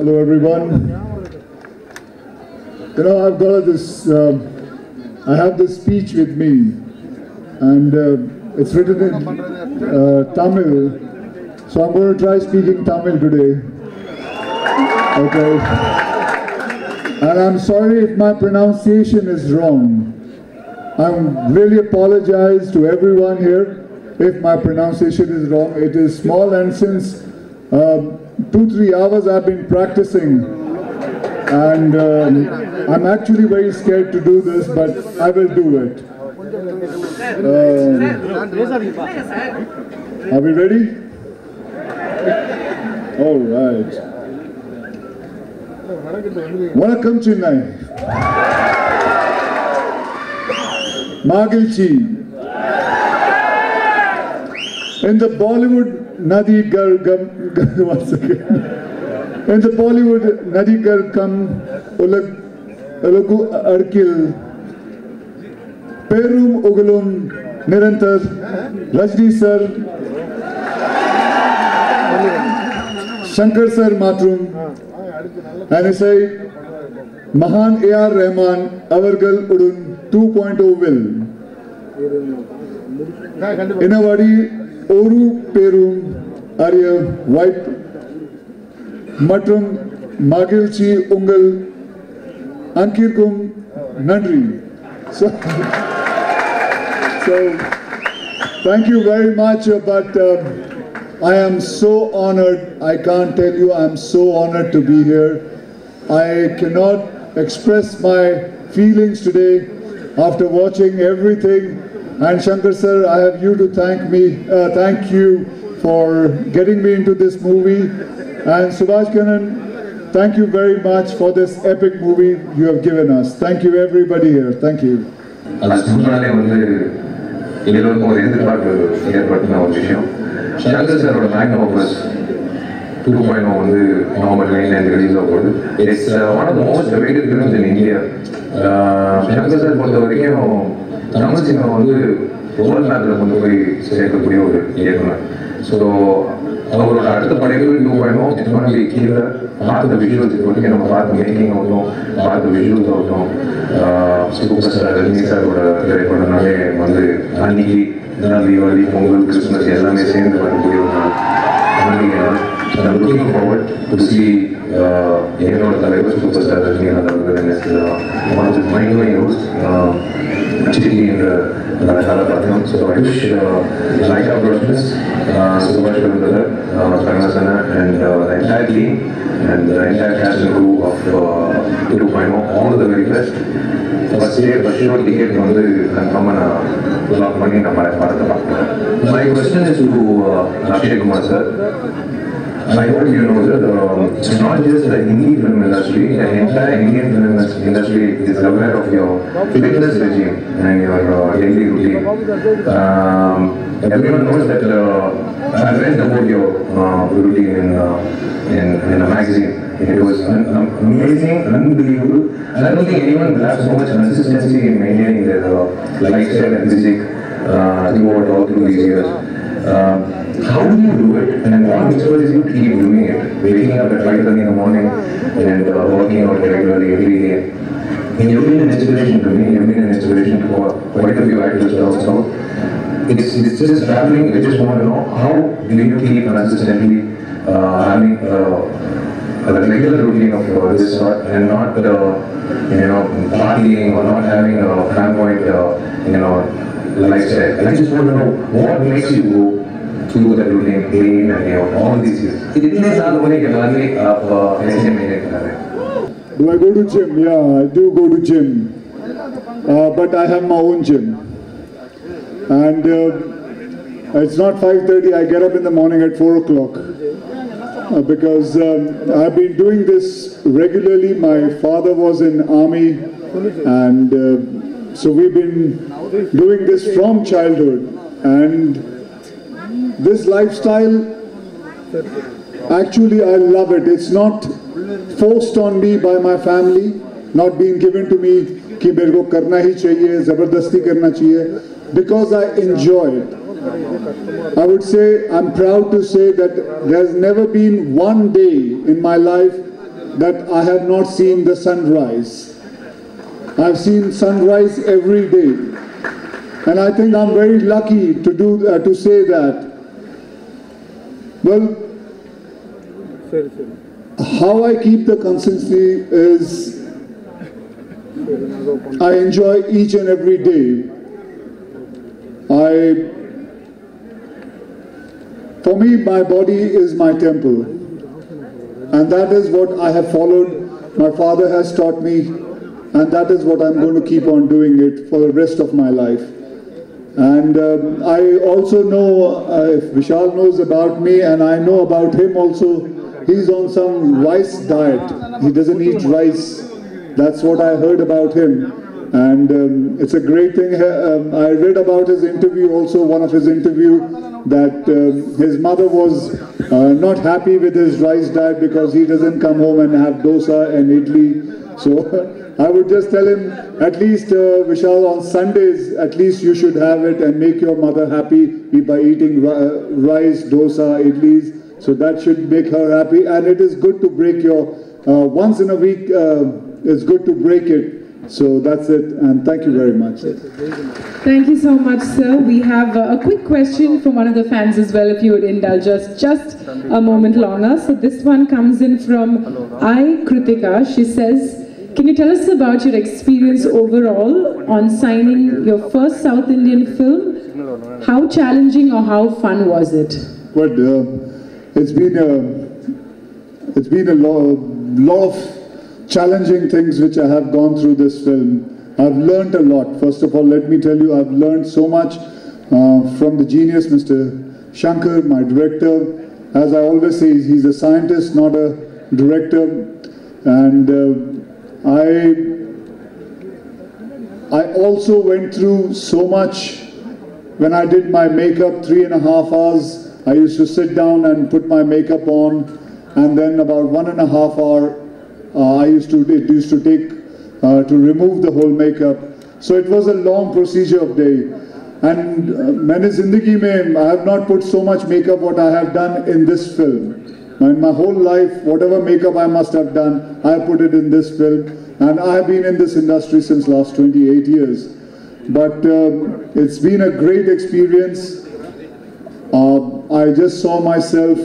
Hello everyone. You know, I've got this, I have this speech with me, and it's written in Tamil, so I'm going to try speaking Tamil today. Okay. And I'm sorry if my pronunciation is wrong. I really apologize to everyone here if my pronunciation is wrong. It is small, and since 2-3 hours I've been practicing, and I'm actually very scared to do this, but I will do it. Are we ready? All right. Welcome Chennai. Magilchi. In the Bollywood Nadi Gar once again. In the Bollywood Nadi Gar Kam Ulagu Arkil Perum Ugulum Nirantar Rajini sir Shankar sir Matrum, and I say Mahan A.R. Rahman Avargal Udun 2.0 will Inavadi Oru Perum Arya White Matrum Magilchi Ungal Ankirkum Nandri. So thank you very much, but I am so honored. I can't tell you, I am so honored to be here. I cannot express my feelings today after watching everything. And Shankar sir, I have you to thank you for getting me into this movie. And Subhash Kannan, thank you very much for this epic movie you have given us. Thank you everybody here. Thank you. Shankar sir magnum opus 2.0 வந்து November 9 release ஆகுது. It's one of the most awaited films in India. Shankar sir பொறுத்த வரைக்கும் Tamil cinema வந்து world மேப்ல கொண்டு போய் சேர்க்கக்கூடிய ஒரு இயக்குனர். ஸோ அவரோட அடுத்த படைப்பு 2.0 it's going to be killer. பார்த்த விஷுவல்ஸ் இப்போதைக்கு நம்ம பார்த்த மேக்கிங் ஆகட்டும், பார்த்த விஷுவல்ஸ் ஆகட்டும், சூப்பர் ஸ்டார் ரஜினி சாரோட திரைப்படம்னாலே வந்து அன்னைக்கு தீபாவளி, பொங்கல், கிறிஸ்மஸ் எல்லாமே சேர்ந்து வரக்கூடிய ஒரு நாள். I'm looking forward to see என்னோட தலைவர் சூப்பர் ஸ்டார் ரஜினிகாந்த் அவர்கள் one of his mind-blowing roles actually in the Kalapatham. So I wish Laika Brothers, Subhash Kannan, Karnasana, and the entire team and the entire cast and crew of 2.0 all the very best. First day, for sure, ticket வந்து கன்ஃபார்மாக நான் lock பண்ணி நம்ம படத்தை பார்க்குறேன். My question is to Akshay Kumar sir. I hope you know that it's not just the Hindi film industry, the entire Indian film industry is aware of your fitness regime and your daily routine. Everyone knows that I read about your routine in a magazine. It was amazing, unbelievable. And I don't think anyone will have so much consistency in maintaining their lifestyle and physique throughout all through these years. How do you do it, and what inspires you to keep doing it? Waking up at 5:30 in the morning and working out regularly every day. You've been an inspiration to me. You've been an inspiration for quite a few actors also. It's just traveling. I just want to know, how do you keep consistently having a regular routine of this sort and not partying or not having a flamboyant lifestyle? I just want to know what makes you go through that routine day in and day out all these years. इतने साल होने के बाद भी आप ऐसे मेहनत कर रहे हैं. Do I go to gym? Yeah, I do go to gym, but I have my own gym, and it's not 5:30. I get up in the morning at 4 o'clock because I've been doing this regularly. My father was in army, and so we've been doing this from childhood, and this lifestyle, actually I love it. It's not forced on me by my family, not being given to me कि मेरे को करना ही चाहिए, ज़बरदस्ती करना चाहिए, because I enjoy it. I would say, I'm proud to say that there's never been one day in my life that I have not seen the sunrise. I've seen sunrise every day. And I think I'm very lucky to say that. Well, how I keep the consistency is I enjoy each and every day. For me, my body is my temple. And that is what I have followed. My father has taught me. And that is what I'm going to keep on doing it for the rest of my life. And I also know, if Vishal knows about me, and I know about him also, he's on some rice diet. He doesn't eat rice. That's what I heard about him. And it's a great thing. I read about his interview also, one of his interview, that his mother was not happy with his rice diet because he doesn't come home and have dosa and idli. So I would just tell him, at least Vishal, on Sundays, at least you should have it and make your mother happy by eating rice, dosa, idlis. So that should make her happy. And it is good to break your, once in a week, it's good to break it. So that's it, and thank you very much. Thank you so much, sir. We have a quick question from one of the fans as well, if you would indulge us just a moment longer. So this one comes in from Kritika. She says, can you tell us about your experience overall on signing your first South Indian film? How challenging or how fun was it? But it's been a lot of challenging things which I have gone through this film. I've learned a lot. First of all, let me tell you, I've learned so much from the genius, Mr. Shankar, my director. As I always say, he's a scientist, not a director. And I also went through so much. When I did my makeup, 3.5 hours, I used to sit down and put my makeup on, and then about 1.5 hours, it used to take to remove the whole makeup. So it was a long procedure of day. And maine zindagi mein, I have not put so much makeup what I have done in this film. In my whole life, whatever makeup I must have done, I have put it in this film. And I have been in this industry since last 28 years. But it's been a great experience. I just saw myself,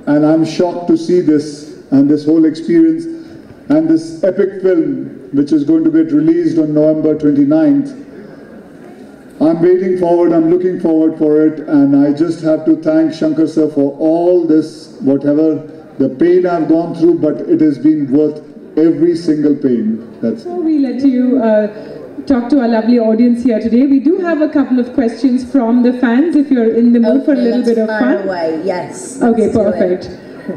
and I'm shocked to see this and this whole experience. And this epic film, which is going to get released on November 29th, I'm waiting forward, I'm looking forward for it, and I just have to thank Shankar sir for all this, whatever the pain I've gone through, but it has been worth every single pain. Before we let you talk to our lovely audience here today, we do have a couple of questions from the fans, if you're in the mood for a little bit of fun. Away. Yes. Okay, perfect.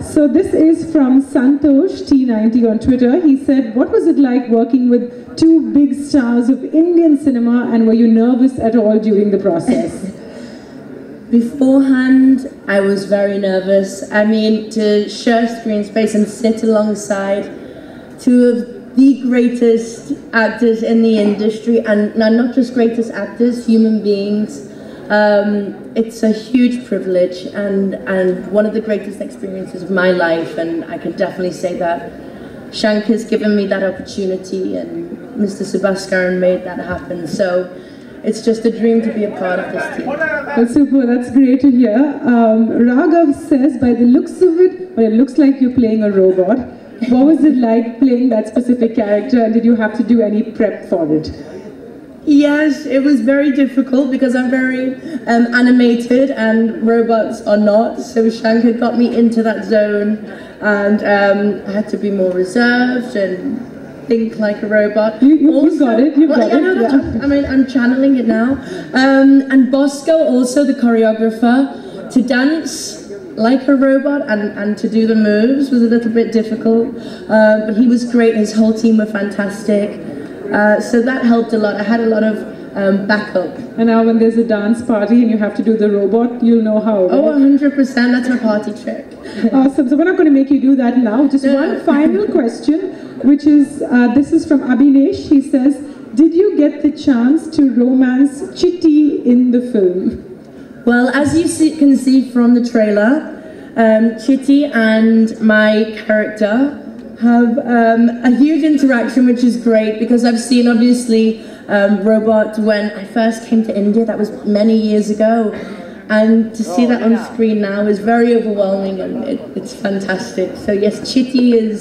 So this is from Santosh T90 on Twitter. He said, what was it like working with two big stars of Indian cinema, and were you nervous at all during the process? Beforehand, I was very nervous. I mean, to share screen space and sit alongside two of the greatest actors in the industry, and not just greatest actors, human beings. It's a huge privilege and one of the greatest experiences of my life, and I can definitely say that Shankar's given me that opportunity, and Mr. Sebastian made that happen. So it's just a dream to be a part of this team. That's super, that's great to hear. Raghav says, by the looks of it, well, it looks like you're playing a robot. What was it like playing that specific character, and did you have to do any prep for it? Yes, it was very difficult because I'm very animated and robots are not. So Shankar got me into that zone, and I had to be more reserved and think like a robot. You got it, you got it. I mean, I'm channeling it now. And Bosco, also the choreographer, to dance like a robot and to do the moves was a little bit difficult. But he was great, his whole team were fantastic. So that helped a lot. I had a lot of backup. And now when there's a dance party and you have to do the robot, you'll know how. Right? Oh, 100%. That's my party trick. Awesome. So we're not going to make you do that now. Just one final question, which is, this is from Abhinesh. He says, did you get the chance to romance Chitty in the film? Well, as you can see from the trailer, Chitty and my character have a huge interaction, which is great because I've seen obviously Robot when I first came to India. That was many years ago, and to see that on screen now is very overwhelming, and it's fantastic. So yes, Chitty is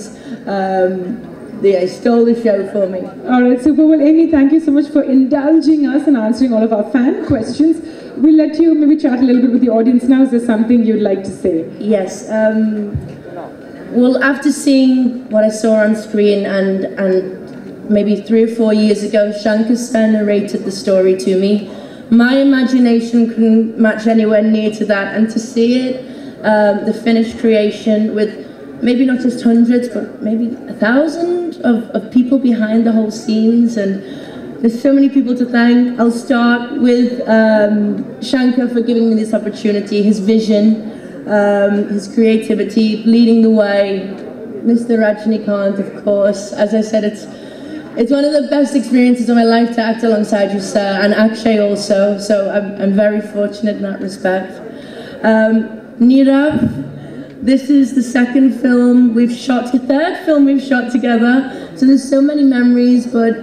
stole the show for me. All right, super. Well, Amy, thank you so much for indulging us and answering all of our fan questions. We'll let you maybe chat a little bit with the audience now. Is there something you'd like to say? Yes. Well, after seeing what I saw on screen and maybe 3 or 4 years ago, Shankar Sir narrated the story to me. My imagination couldn't match anywhere near to that, and to see it, the finished creation with maybe not just hundreds, but maybe 1,000 of people behind the whole scenes, and there's so many people to thank. I'll start with Shankar for giving me this opportunity, his vision, his creativity, leading the way. Mr. Rajini, of course. As I said, it's one of the best experiences of my life to act alongside you, sir, and Akshay also, so I'm very fortunate in that respect. Nirav, this is the third film we've shot together, so there's so many memories, but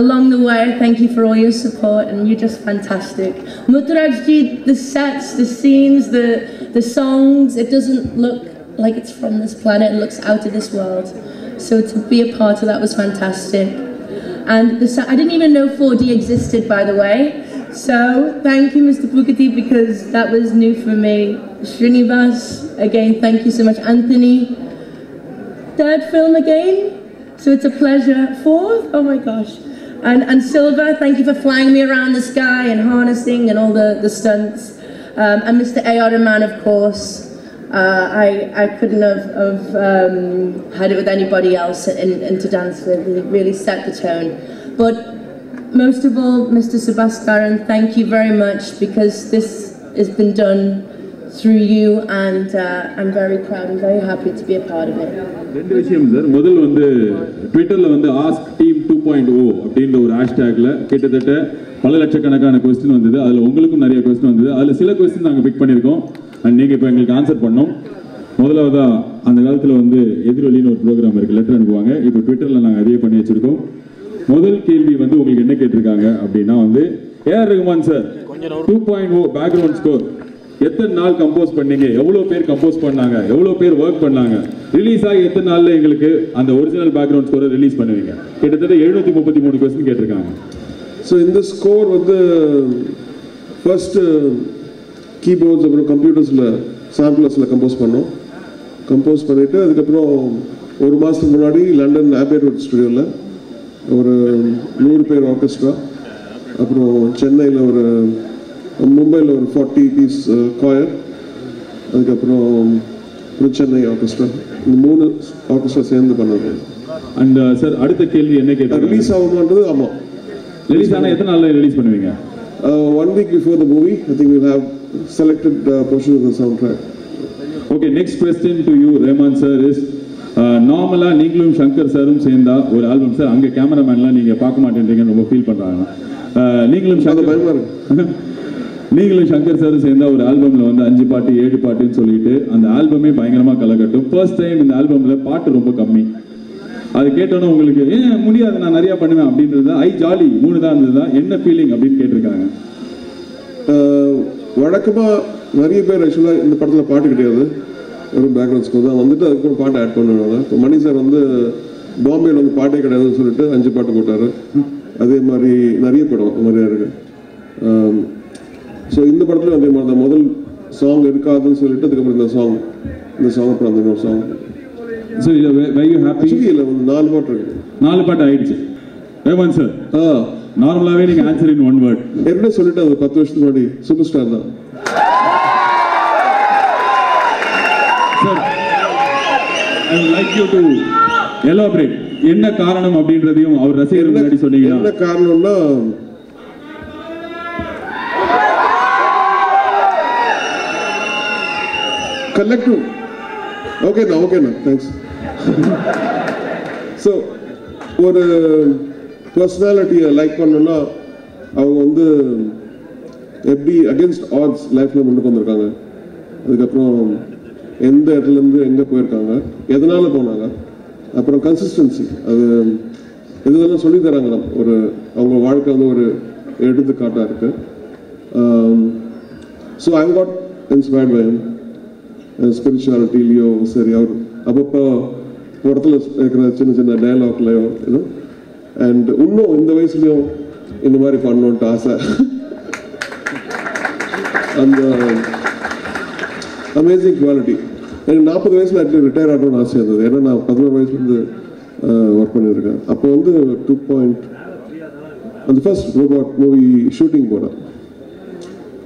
along the way, thank you for all your support, and you're just fantastic. Muturajji, the sets, the scenes, the songs, it doesn't look like it's from this planet, it looks out of this world. So to be a part of that was fantastic. And I didn't even know 4D existed, by the way. So thank you, Mr. Bukati, because that was new for me. Srinivas, again, thank you so much. Anthony, third film again. So it's a pleasure. Fourth? Oh my gosh. And Silva, thank you for flying me around the sky and harnessing and all the stunts. And Mr. A.R. Rahman, of course. I couldn't have had it with anybody else and to dance with. It really set the tone. But most of all, Mr. Subhaskaran, thank you very much, because this has been done through you, and I'm very proud and very happy to be a part of it. ரெண்டு விஷயம் sir. முதல்ல வந்து ட்விட்டர்ல வந்து ask team 2.0 அப்படின்ற ஒரு ஹேஷ்டேக்ல கிட்டத்தட்ட பல லட்சக்கணக்கான கொஸ்டின் வந்தது. அதுல உங்களுக்கும் நிறைய கொஸ்டின் வந்தது. அதுல சில கொஸ்டின் நாங்க பிக் பண்ணிருக்கோம், அண்ட் நீங்க இப்போ எங்களுக்கு ஆன்சர் பண்ணோம். முதலாவதா அந்த காலத்துல வந்து எதிரொலின்னு ஒரு ப்ரோக்ராம் இருக்கு, லெட்டர் அனுப்புவாங்க. இப்போ ட்விட்டர்ல நாங்க அதே பண்ணி வச்சிருக்கோம். முதல் கேள்வி வந்து உங்களுக்கு என்ன கேட்டிருக்காங்க அப்படின்னா வந்து, A R Rahman sir 2.0 background score எத்தனை நாள் கம்போஸ் பண்ணீங்க, எவ்வளவு பேர் கம்போஸ் பண்ணாங்க, எவ்வளவு பேர் ஒர்க் பண்ணாங்க, ரிலீஸ் ஆகி எத்தனை நாள்ல எங்களுக்கு அந்த ஒரிஜினல் பேக்ரவுண்ட் ஸ்கோரை ரிலீஸ் பண்ணுவீங்க? கிட்டத்தட்ட 733 கொஸ்டின் கேட்டிருக்காங்க. ஸோ இந்த ஸ்கோர் வந்து ஃபர்ஸ்ட் கீபோர்ட்ஸ் அப்புறம் கம்ப்யூட்டர்ஸில் சாம்பிளர்ஸில் கம்போஸ் பண்ணோம். கம்போஸ் பண்ணிவிட்டு அதுக்கப்புறம் ஒரு மாதத்துக்கு முன்னாடி லண்டன் ஆபேரோட் ஸ்டுடியோவில் ஒரு 100 பேர் ஆர்கெஸ்ட்ரா, அப்புறம் சென்னையில் மும்பையில் ஒரு 40 பீஸ் காயர், அதுக்கப்புறம் சென்னை ஆர்கெஸ்ட்ரா, இந்த 3 ஆர்கெஸ்ட்ரா சேர்ந்து பண்ணது. அண்ட் சார் அடுத்த கேள்வி என்ன கேட்டால், ரிலீஸ் ஆகுமான்றது? ஆமாம், ரிலீஸ் ஆனால் எத்தனை நாளில் ரிலீஸ் பண்ணுவீங்க? 1 week before the movie. I think we'll have selected portion of the soundtrack. Okay, next question to you, Rahman sir, is நார்மலா நீங்களும் சங்கர் சாரும் சேர்ந்தா ஒரு ஆல்பம், சார் அங்கே கேமராமேன்லாம் நீங்கள் பார்க்க மாட்டேன்றீங்கன்னு ரொம்ப ஃபீல் பண்ணுறாங்க. நீங்களும் சங்கர் சாரும் சேர்ந்தா ஒரு ஆல்பமில் வந்து 5 பாட்டு 7 பாட்டுன்னு சொல்லிட்டு அந்த ஆல்பமே பயங்கரமாக கலக்கட்டும். ஃபர்ஸ்ட் டைம் இந்த ஆல்பமில் பாட்டு ரொம்ப கம்மி. அது கேட்டோன்னா உங்களுக்கு ஏன் முடியாது, நான் நிறையா பண்ணுவேன் அப்படின்றது ஐ ஜாலி 3 தான் இருந்ததா, என்ன ஃபீலிங் அப்படின்னு கேட்டிருக்காங்க. வழக்கமாக நிறைய பேர் ஆக்சுவலாக இந்த படத்தில் பாட்டு கிடையாது, ஒரு பேக்ரவுண்ட் ஸ்கோர் தான் வந்துட்டு அதுக்கப்புறம் பாட்டு ஆட் பண்ணுவாங்க. இப்போ மணி சார் வந்து பாம்பேயில் வந்து பாட்டே கிடையாதுன்னு சொல்லிட்டு 5 பாட்டு போட்டார். அதே மாதிரி நிறைய படம் நிறையா இருக்குது. ஸோ இந்த படத்துலையும் அதே மாதிரி தான், முதல் சாங் இருக்காதுன்னு சொல்லிட்டு அதுக்கப்புறம் இந்த சாங் அப்புறம் அந்த ஒரு சாங். So very happy. இல்லை, 4 பாட்டு இருக்கு. 4 பாட்டு ஆயிடுச்சு. ரஹ்மான் சார், நார்மலாகவே நீங்கள் ஆன்சர் இன் 1 வேர்ட் ஏற்கனவே சொல்லிட்டு அது 10 வருஷத்துக்கு முன்னாடி சூப்பர் ஸ்டார் தான். Sir, I would like you to elaborate. என்ன காரணம் அப்படின்றதையும் அவர் ரசிகர்கள் முன்னாடி சொன்னீங்கன்னா. என்ன காரணம்னா, கலெக்டிவ். ஓகேண்ணா தேங்க்ஸ். ஸோ ஒரு பர்சனாலிட்டியை லைக் பண்ணோன்னா அவங்க வந்து எப்படி அகென்ஸ்ட் ஆட்ஸ் லைஃப்பில் முன்னுக்கு வந்திருக்காங்க. அதுக்கப்புறம் எந்த இடத்துலேருந்து எங்கே போயிருக்காங்க, எதனால் போனாங்க, அப்புறம் கன்சிஸ்டன்சி, அது இதெல்லாம் சொல்லி தராங்க. ஒரு அவங்க வாழ்க்கை வந்து ஒரு எடுத்துக்காட்டாக இருக்குது. So I got inspired by him. ஸ்பிரிச்சுவாலிட்டிலையோ சரி, அவர் அப்பப்போ இடத்துல இருக்கிற சின்ன சின்ன டயலாக்லையோ அண்ட் இன்னும் இந்த வயசுலையும் இந்த மாதிரி பண்ணணுன்ட்டு ஆசை. அந்த அமேசிங் குவாலிட்டி. எனக்கு 40 வயசில் ஆக்சுவலி ரிட்டையர் ஆகணும்னு ஆசை இருந்தது. ஏன்னா நான் 11 வயசுலேருந்து ஒர்க் பண்ணியிருக்கேன். அப்போ வந்து 2 அந்த ஃபர்ஸ்ட் ரோபோட் மூவி ஷூட்டிங் போனேன்.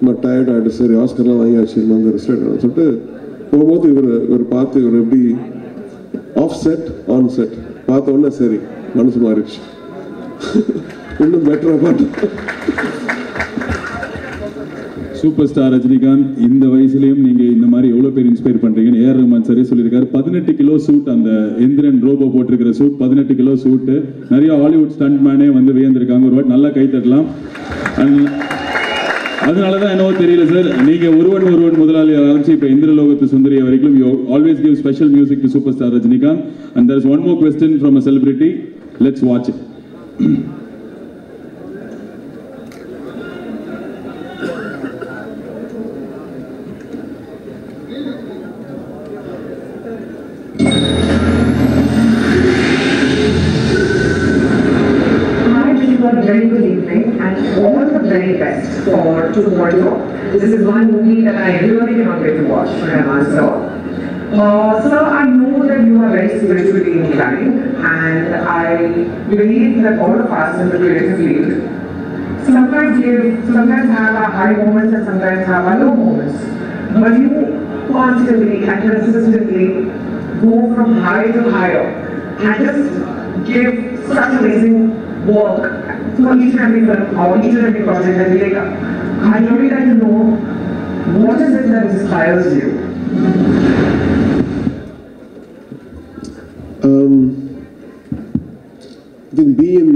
நான் டயர்ட் ஆகிட்டு சரி ஆஸ்கர்லாம் வாங்கியாச்சு வந்து ரெஸ்ட் ஆகிடும் சொல்லிட்டு போகும்போது இவர் பார்த்து இவர் எப்படி ஆஃப் செட் ஆன் செட் பார்த்த உடனே சரி மனசு மாறிடுச்சு. இன்னும் பெட்டராக பார்த்து. சூப்பர் ஸ்டார் ரஜினிகாந்த், இந்த வயசுலயும் நீங்க இந்த மாதிரி எவ்வளவு பேர் இன்ஸ்பயர் பண்றீங்கன்னு ஏஆர் ரஹ்மான் சரி சொல்லியிருக்காரு. 18 கிலோ சூட், அந்த எந்திரன் ரோபோ போட்டிருக்கிற சூட் 18 கிலோ சூட். நிறைய ஹாலிவுட் ஸ்டண்ட் மேனே வந்து வியந்திருக்காங்க. ஒரு வாட்டி நல்லா கை தட்டலாம். அதனாலதான் என்னவோ தெரியல சார், நீங்க ஒருவன் முதலாளி ஆரம்பிச்சு இப்ப இந்திரலோகத்து சுந்தரிய வரைக்கும் you always give special music to super star Rajinikanth. And there is one more question from a celebrity. Let's watch it. Very good evening and all the very best for tomorrow. This is one movie that I really cannot wait to watch. Sir, I know that you are very spiritually inclined, and I believe that all of us in the creative field sometimes have our high moments and sometimes have our low moments. But you constantly and consistently go from high to higher and just give such amazing work for each and every film or each and every project that you take up. I'd really like to know, what is it that inspires you? I think being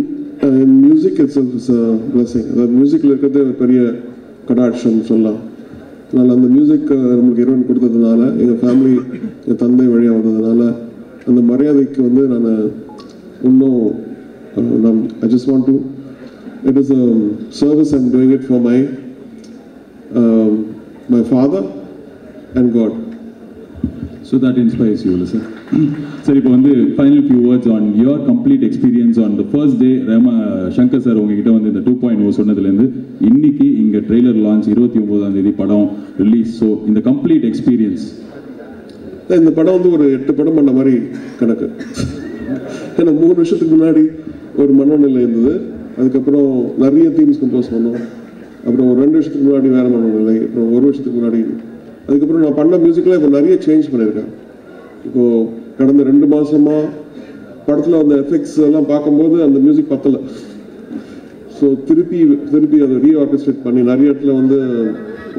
in music itself is a blessing. The music இருக்கிறது பெரிய கடாட்சம் சொல்லலாம். அதனால் அந்த music நமக்கு இறைவன் கொடுத்ததுனால, எங்கள் ஃபேமிலி என் தந்தை வழியாக வந்ததுனால அந்த மரியாதைக்கு வந்து நான் இன்னும் I just want to, it is a service I'm doing it for my father and God. So that inspires you, sir. Sir, இப்போ வந்து final few words on your complete experience on the first day. Shankar sir உங்ககிட்ட வந்து இந்த 2.0 சொன்னதுலேருந்து இன்னைக்கு இங்கே trailer launch 29ஆம் தேதி படம் release. So இந்த கம்ப்ளீட் எக்ஸ்பீரியன்ஸ். இந்த படம் வந்து ஒரு 8 படம் பண்ண மாதிரி கணக்கு. ஏன்னா 3 வருஷத்துக்கு முன்னாடி ஒரு மனநிலை இருந்தது, அதுக்கப்புறம் நிறைய தீம்ஸ் கம்போஸ் பண்ணோம், அப்புறம் ஒரு 2 வருஷத்துக்கு முன்னாடி வேற மனநிலை, அப்புறம் 1 வருஷத்துக்கு முன்னாடி, அதுக்கப்புறம் நான் பண்ண மியூசிக்கில் இப்போ நிறைய சேஞ்ச் பண்ணியிருக்கேன். இப்போது கடந்த 2 மாதமாக படத்தில் அந்த எஃபெக்ட்ஸ் எல்லாம் பார்க்கும்போது அந்த மியூசிக் பத்தலை. ஸோ திருப்பி அதை ரீஆர்கெஸ்ட்ரேட் பண்ணி நிறைய இடத்துல வந்து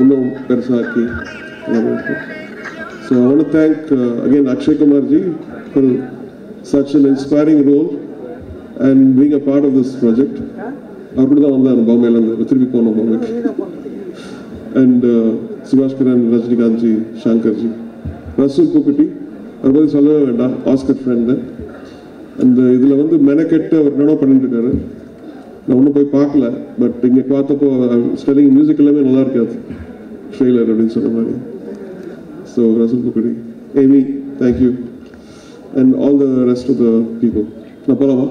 இன்னும் பெருசாக்கி. So I want to thank again Akshay Kumar ji for such an inspiring role and being a part of this project. அவர் கூட தான் வந்தார் பாம்பேலேருந்து, திருப்பி போனோம் பாம்பேக்கு. அண்ட் சுபாஷ் கிரண், ரஜினிகாந்த் ஜி, சங்கர் ஜி, ரசூல் பூக்குட்டி, அவர் பற்றி சொல்லவே வேண்டாம், ஆஸ்கர் ஃப்ரெண்டு. அந்த இதில் வந்து மெனக்கெட்டு அவர் என்னென்ன பண்ணிட்டு இருக்காரு. நான் ஒன்றும் போய் பார்க்கல, பட் இங்கே பார்த்தப்போ ஸ்டெல்லிங் மியூசிக் எல்லாமே நல்லா இருக்காது ட்ரெய்லர் அப்படின்னு சொன்ன மாதிரி. So Resul Pookutty, Amy, thank you and all the rest of the people. Napalama.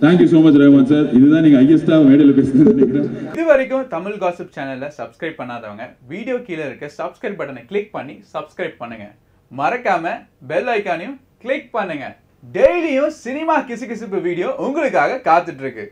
Thank you so much Rahman sir. இதுதான் நீங்க ஹையஸ்டா மேடையில பேசுறது நினைக்கிறேன். இதுவரைக்கும் தமிழ் காசிப் சேனலை சப்ஸ்கிரைப் பண்ணாதவங்க வீடியோ கீழே இருக்க சப்ஸ்கிரைப் பட்டனை கிளிக் பண்ணி சப்ஸ்கிரைப் பண்ணுங்க. மறக்காம பெல் ஐகானையும் கிளிக் பண்ணுங்க. டெய்லியும் சினிமா கிசுகிசுப்பு வீடியோ உங்களுக்காக காத்துட்டு இருக்கு.